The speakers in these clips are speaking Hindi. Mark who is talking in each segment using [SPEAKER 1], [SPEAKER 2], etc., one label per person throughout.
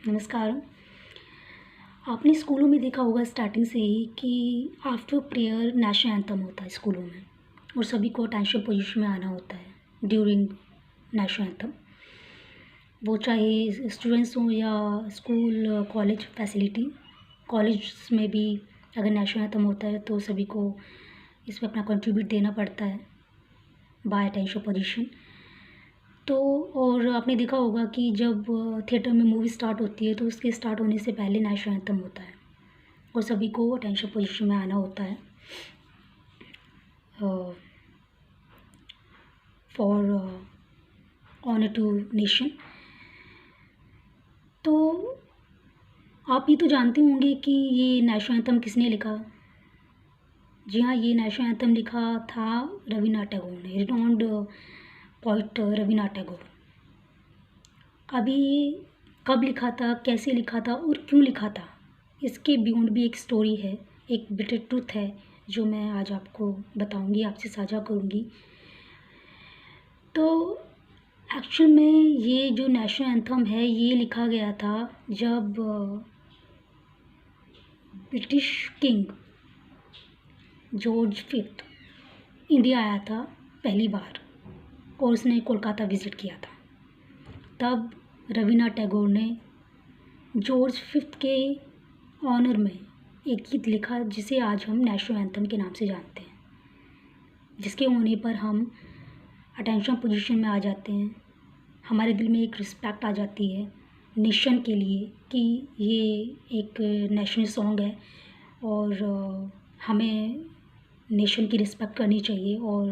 [SPEAKER 1] नमस्कार। आपने स्कूलों में देखा होगा स्टार्टिंग से ही कि आफ्टर प्रेयर नेशनल एंथम होता है स्कूलों में और सभी को अटेंशन पोजीशन में आना होता है ड्यूरिंग नेशनल एंथम। वो चाहे स्टूडेंट्स हों या स्कूल कॉलेज फैसिलिटी। कॉलेज में भी अगर नेशनल एंथम होता है तो सभी को इसमें अपना कंट्रीब्यूट देना पड़ता है बाय अटेंशन पोजीशन। तो और आपने देखा होगा कि जब थिएटर में मूवी स्टार्ट होती है तो उसके स्टार्ट होने से पहले नेशनल एंथम होता है और सभी को अटेंशन पोजीशन में आना होता है फॉर ऑनर टू नेशन। तो आप ये तो जानते होंगे कि ये नेशनल एंथम किसने लिखा। जी हाँ, ये नेशनल एंथम लिखा था रवीन्द्रनाथ टैगोर ने, रिनाउंड पोइट रवीन्द्रनाथ टैगोर। अभी ये कब लिखा था, कैसे लिखा था और क्यों लिखा था, इसके बियॉन्ड भी एक स्टोरी है, एक बिटर ट्रूथ है जो मैं आज आपको बताऊंगी, आपसे साझा करूंगी। तो एक्चुअल में ये जो नेशनल एंथम है ये लिखा गया था जब British king George fifth India आया था पहली बार और उसने कोलकाता विज़िट किया था। तब रवीन्द्रनाथ टैगोर ने जॉर्ज फिफ्थ के ऑनर में एक गीत लिखा जिसे आज हम नेशनल एंथम के नाम से जानते हैं, जिसके होने पर हम अटेंशन पोजीशन में आ जाते हैं। हमारे दिल में एक रिस्पेक्ट आ जाती है नेशन के लिए कि ये एक नेशनल सॉन्ग है और हमें नेशन की रिस्पेक्ट करनी चाहिए और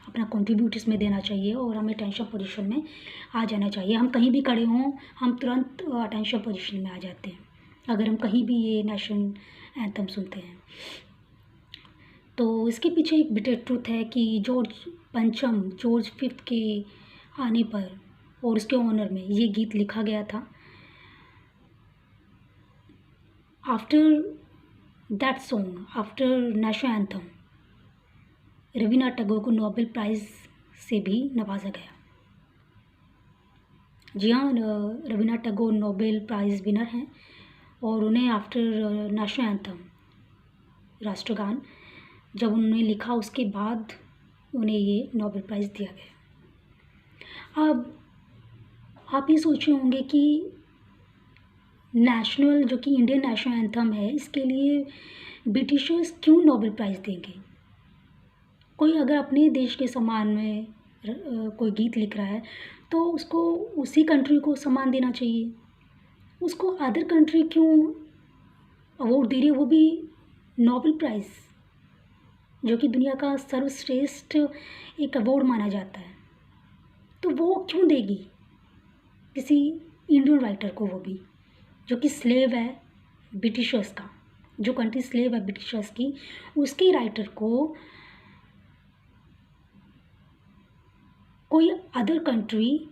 [SPEAKER 1] अपना कंट्रीब्यूट इसमें देना चाहिए और हमें अटेंशन पोजीशन में आ जाना चाहिए। हम कहीं भी खड़े हों हम तुरंत अटेंशन पोजीशन में आ जाते हैं अगर हम कहीं भी ये नेशनल एंथम सुनते हैं। तो इसके पीछे एक बिटर ट्रूथ है कि जॉर्ज फिफ्थ के आने पर और उसके ऑनर में ये गीत लिखा गया था। After that song, after national anthem, Rabindranath Tagore को नोबेल प्राइज़ से भी नवाजा गया। जी हाँ, Rabindranath Tagore Nobel prize winner हैं और उन्हें आफ्टर नेशनल एंथम, राष्ट्रगान, जब उन्होंने लिखा उसके बाद उन्हें ये नोबेल प्राइज़ दिया गया। अब आप ये सोच रहे होंगे कि नेशनल जो कि इंडियन नेशनल एंथम है इसके लिए ब्रिटिशर्स क्यों नोबेल प्राइज़ देंगे। कोई अगर अपने देश के सम्मान में कोई गीत लिख रहा है तो उसको उसी कंट्री को सम्मान देना चाहिए। उसको अदर कंट्री क्यों अवार्ड दे रही है, वो भी नोबेल प्राइज़, जो कि दुनिया का सर्वश्रेष्ठ एक अवार्ड माना जाता है, तो वो क्यों देगी किसी इंडियन राइटर को, वो भी जो कि स्लेव है ब्रिटिशर्स का, जो कंट्री स्लेव है ब्रिटिशर्स की, उसके राइटर को कोई अदर कंट्री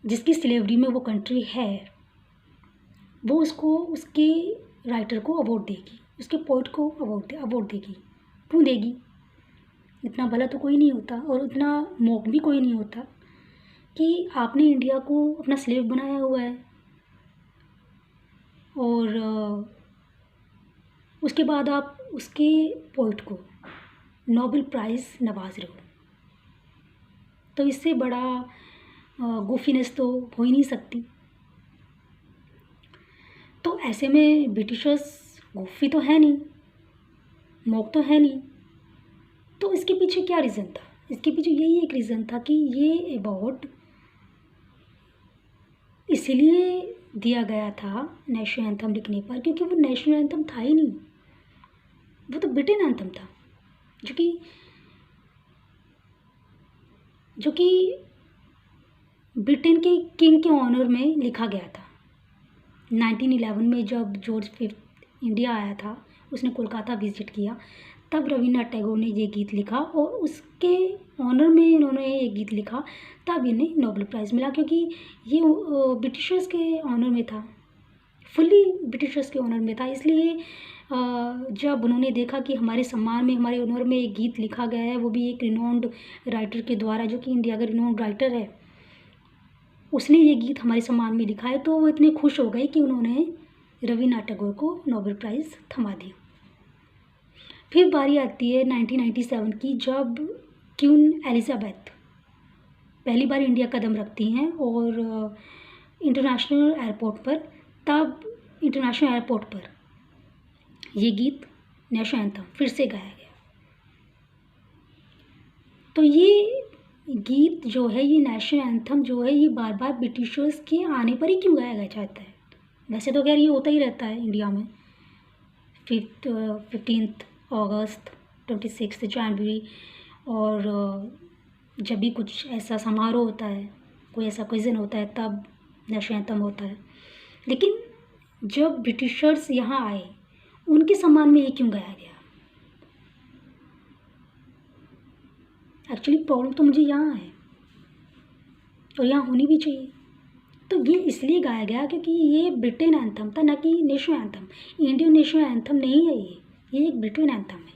[SPEAKER 1] जिसकी स्लेवरी में वो कंट्री है वो उसको उसके राइटर को अवार्ड देगी, उसके पोइट को अवार्ड देगी। क्यों देगी? इतना भला तो कोई नहीं होता और उतना मौक भी कोई नहीं होता कि आपने इंडिया को अपना स्लेव बनाया हुआ है और उसके बाद आप उसके पोइट को नोबेल प्राइज़ नवाज रहे हो। तो इससे बड़ा गोफीनेस तो हो ही नहीं सकती। तो ऐसे में ब्रिटिशर्स गोफी तो है नहीं, मौक तो है नहीं, तो इसके पीछे क्या रीज़न था? इसके पीछे यही एक रीज़न था कि ये अवार्ड इसलिए दिया गया था नेशनल एंथम लिखने पर क्योंकि वो नेशनल एंथम था ही नहीं, वो तो ब्रिटेन एंथम था जो कि ब्रिटेन के किंग के ऑनर में लिखा गया था। 1911 में जब जॉर्ज फिफ्थ इंडिया आया था, उसने कोलकाता विज़िट किया, तब रवीन्द्रनाथ टैगोर ने ये गीत लिखा और उसके ऑनर में इन्होंने ये गीत लिखा, तब इन्हें नोबेल प्राइज़ मिला क्योंकि ये ब्रिटिशर्स के ऑनर में था, फुल्ली ब्रिटिशर्स के ऑनर में था। इसलिए जब उन्होंने देखा कि हमारे सम्मान में, हमारे ऑनर में एक गीत लिखा गया है, वो भी एक रिनाउंड राइटर के द्वारा, जो कि इंडिया का रिनाउंड राइटर है, उसने ये गीत हमारे सम्मान में लिखा है, तो वो इतने खुश हो गए कि उन्होंने रवीन्द्रनाथ टैगोर को नोबेल प्राइज़ थमा दिया। फिर बारी आती है 1997 की, जब क्वीन एलिजाबेथ पहली बार इंडिया कदम रखती हैं और इंटरनेशनल एयरपोर्ट पर, तब इंटरनेशनल एयरपोर्ट पर ये गीत नेशनल एंथम फिर से गाया गया। तो ये गीत जो है, ये नेशनल एंथम जो है, ये बार बार ब्रिटिशर्स के आने पर ही क्यों गाया जाता है? वैसे तो खैर ये होता ही रहता है इंडिया में, 15 अगस्त, 26 जनवरी, और जब भी कुछ ऐसा समारोह होता है, कोई ऐसा ओकेज़न होता है, तब नेशनल एंथम होता है। लेकिन जब ब्रिटिशर्स यहाँ आए, उनके सम्मान में ये क्यों गाया गया? एक्चुअली प्रॉब्लम तो मुझे यहाँ है, और यहाँ होनी भी चाहिए। तो ये इसलिए गाया गया क्योंकि ये ब्रिटेन एंथम था, ना कि national anthem. Indian national anthem नहीं है ये एक ब्रिटेन एंथम है,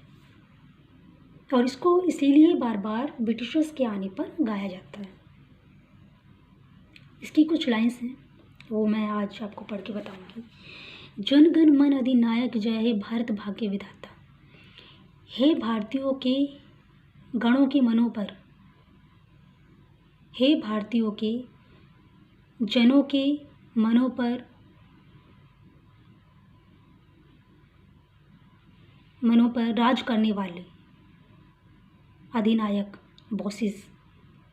[SPEAKER 1] और इसको इसीलिए बार बार ब्रिटिशर्स के आने पर गाया जाता है। इसकी कुछ लाइन्स हैं, वो मैं आज आपको पढ़ के बताऊंगी। जन गण मन अधिनायक जय हे भारत भाग्य विधाता। हे भारतीयों के गणों के मनों पर, हे भारतीयों के जनों के मनों पर राज करने वाले अधिनायक बॉसेस,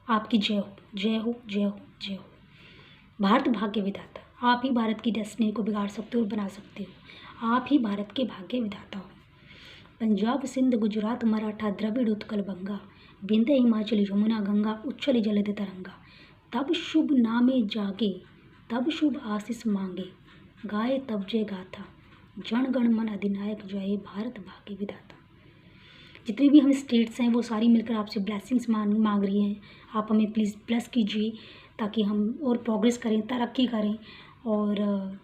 [SPEAKER 1] आपकी जय हो, जय हो, जय हो, जय हो। भारत भाग्य विधाता, आप ही भारत की डेस्टिनी को बिगाड़ सकते हो और बना सकते हो। आप ही भारत के भाग्य विधाता हो। पंजाब सिंध गुजरात मराठा द्रविड़ उत्कल बंगा, विंध्य हिमाचल यमुना गंगा, उच्छल जलद तरंगा। तब शुभ नामे जागे, तब शुभ आशीष मांगे, गाए तब जय गाथा, जन गण मन अधिनायक जय भारत भाग्य विधाता। जितनी भी हम स्टेट्स हैं वो सारी मिलकर आपसे ब्लेसिंग्स मांग रही हैं। आप हमें प्लीज़ ब्लेस कीजिए ताकि हम और प्रोग्रेस करें, तरक्की करें, और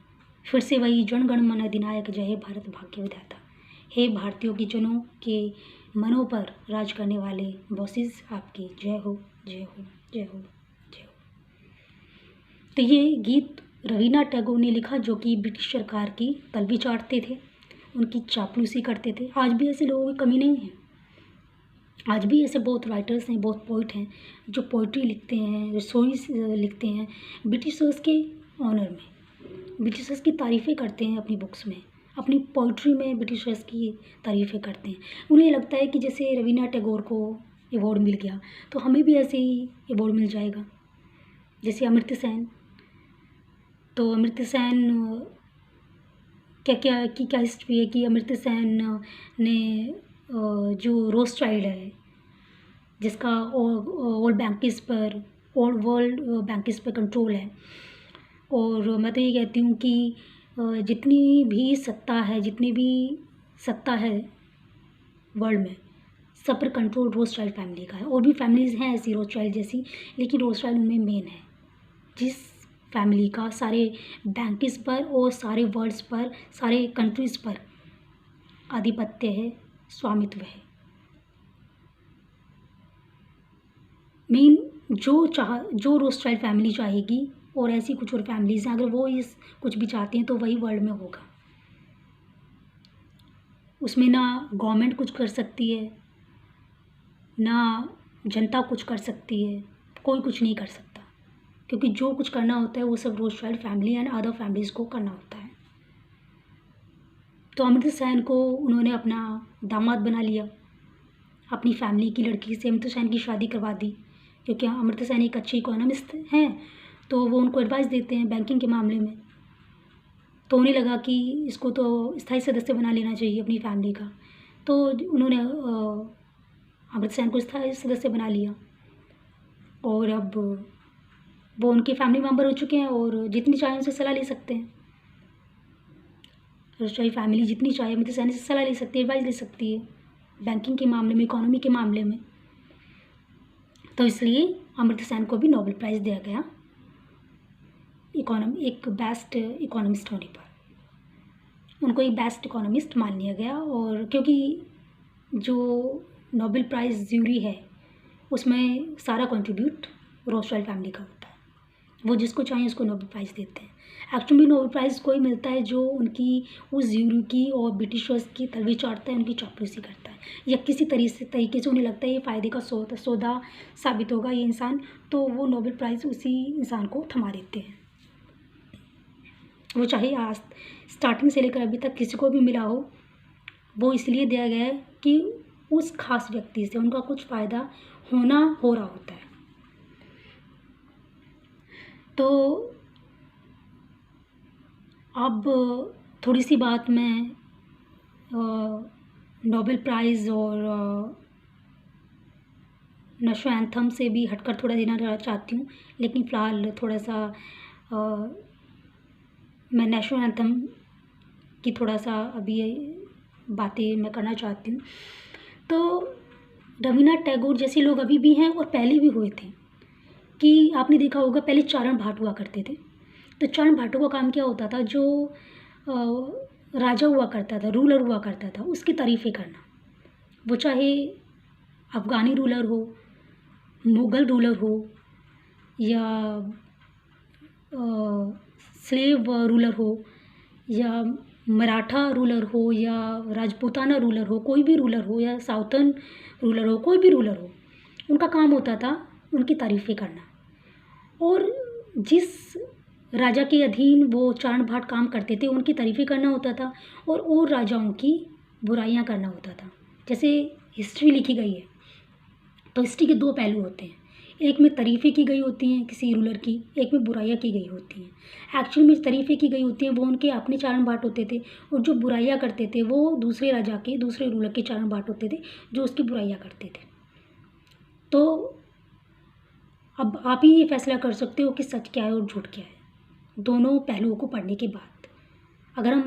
[SPEAKER 1] फिर से वही जन गण मन अधिनायक जय भारत भाग्य विधाता। हे भारतीयों के जनों के मनों पर राज करने वाले बॉसेस, आपकी जय हो, जय हो, जय हो, जय हो। तो ये गीत रवीन्द्रनाथ टैगोर ने लिखा, जो कि ब्रिटिश सरकार की तलबी चाटते थे, उनकी चापलूसी करते थे। आज भी ऐसे लोगों की कमी नहीं है। आज भी ऐसे बहुत राइटर्स हैं, बहुत पोइट हैं जो पोइट्री लिखते हैं, स्टोरीज लिखते हैं ब्रिटिशर्स के ऑनर में, ब्रिटिशर्स की तारीफ़ें करते हैं अपनी बुक्स में, अपनी पोइट्री में ब्रिटिशर्स की तारीफ़ें करते हैं। उन्हें लगता है कि जैसे रवीन्द्रनाथ टैगोर को अवार्ड मिल गया तो हमें भी ऐसे ही अवार्ड मिल जाएगा। जैसे अमर्त्य सेन, तो अमर्त्य सेन क्या हिस्ट्री है कि अमर्त्य सेन ने जो रोथस्चाइल्ड है, जिसका वर्ल्ड बैंकिस पर कंट्रोल है, और मैं तो ये कहती हूँ कि जितनी भी सत्ता है वर्ल्ड में, सब पर कंट्रोल रोथस्चाइल्ड फैमिली का है। और भी फैमिलीज़ हैं ऐसी रोथस्चाइल्ड जैसी, लेकिन रोथस्चाइल्ड उनमें मेन है, जिस फैमिली का सारे बैंकिस पर और सारे वर्ल्ड्स पर, सारे कंट्रीज़ पर आधिपत्य है, स्वामित्व है। मेन जो रोथस्चाइल्ड फैमिली चाहेगी, और ऐसी कुछ और फैमिलीज़ हैं, अगर वो इस कुछ भी चाहती हैं तो वही वर्ल्ड में होगा। उसमें ना गवर्नमेंट कुछ कर सकती है, ना जनता कुछ कर सकती है, कोई कुछ नहीं कर सकता, क्योंकि जो कुछ करना होता है वो सब Rothschild family and other families को करना होता है। तो अमर्त्य सेन को उन्होंने अपना दामाद बना लिया, अपनी फैमिली की लड़की से अमर्त्य सेन की शादी करवा दी, क्योंकि अमर्त्य सेन एक अच्छे इकोनॉमिस्ट हैं, तो वो उनको एडवाइस देते हैं बैंकिंग के मामले में। तो उन्हें लगा कि इसको तो स्थायी सदस्य बना लेना चाहिए अपनी फैमिली का, तो उन्होंने अमर्त्य सेन को स्थायी सदस्य बना लिया, और अब वो उनके फैमिली मेम्बर हो चुके हैं, और जितनी चाहे उनसे सलाह ले सकते हैं। चाहे फैमिली जितनी चाहे अमर्त्य सेन से सलाह ले सकती है, एडवाइस ले सकती है बैंकिंग के मामले में, इकोनॉमी के मामले में। तो इसलिए अमर्त्य सेन को भी नोबेल प्राइज़ दिया गया एक बेस्ट इकोनॉमिस्ट होने पर। उनको एक बेस्ट इकोनॉमिस्ट मान लिया गया, और क्योंकि जो नोबेल प्राइज़ ज्यूरी है उसमें सारा कंट्रीब्यूट रोथस्चाइल्ड फैमिली का होता है, वो जिसको चाहें उसको नोबेल प्राइज़ देते हैं। एक्चुअली नोबेल प्राइज़ कोई मिलता है जो उनकी उस यूरो की और ब्रिटिशर्स की तलवी चाटता है, उनकी चापलूसी करता है, या किसी तरीके से उन्हें लगता है ये फ़ायदे का सौदा साबित होगा ये इंसान, तो वो नोबेल प्राइज़ उसी इंसान को थमा देते हैं। वो चाहे आज स्टार्टिंग से लेकर अभी तक किसी को भी मिला हो, वो इसलिए दिया गया है कि उस खास व्यक्ति से उनका कुछ फ़ायदा हो रहा होता है। तो अब थोड़ी सी बात मैं नोबेल प्राइज़ और नेशनल एंथम से भी हटकर थोड़ा देना चाहती हूँ, लेकिन फ़िलहाल थोड़ा सा मैं नेशनल एंथम की थोड़ा सा अभी बातें मैं करना चाहती हूँ। तो रवीन्द्रनाथ टैगोर जैसे लोग अभी भी हैं और पहले भी हुए थे, कि आपने देखा होगा पहले चारण भाट हुआ करते थे। तो चारण भाटों का काम क्या होता था, जो राजा हुआ करता था, रूलर हुआ करता था, उसकी तारीफ़ें करना। वो चाहे अफ़गानी रूलर हो, मुग़ल रूलर हो, या स्लेव रूलर हो, या मराठा रूलर हो, या राजपूताना रूलर हो, कोई भी रूलर हो, या साउथर्न रूलर हो, कोई भी रूलर हो, उनका काम होता था उनकी तारीफ़ें करना। और जिस राजा के अधीन वो चारण भाट काम करते थे उनकी तारीफ़ें करना होता था, और राजाओं की बुराइयां करना होता था। जैसे हिस्ट्री लिखी गई है, तो हिस्ट्री के दो पहलू होते हैं, एक में तारीफ़ें की गई होती हैं किसी रूलर की, एक में बुराइयां की गई होती हैं। एक्चुअल में तारीफ़ें की गई होती हैं वो उनके अपने चारण भाट होते थे, और जो बुराइयां करते थे वो दूसरे राजा के, दूसरे रूलर के चारण भाट होते थे जो उसकी बुराइयां करते थे। तो अब आप ही ये फैसला कर सकते हो कि सच क्या है और झूठ क्या है, दोनों पहलुओं को पढ़ने के बाद। अगर हम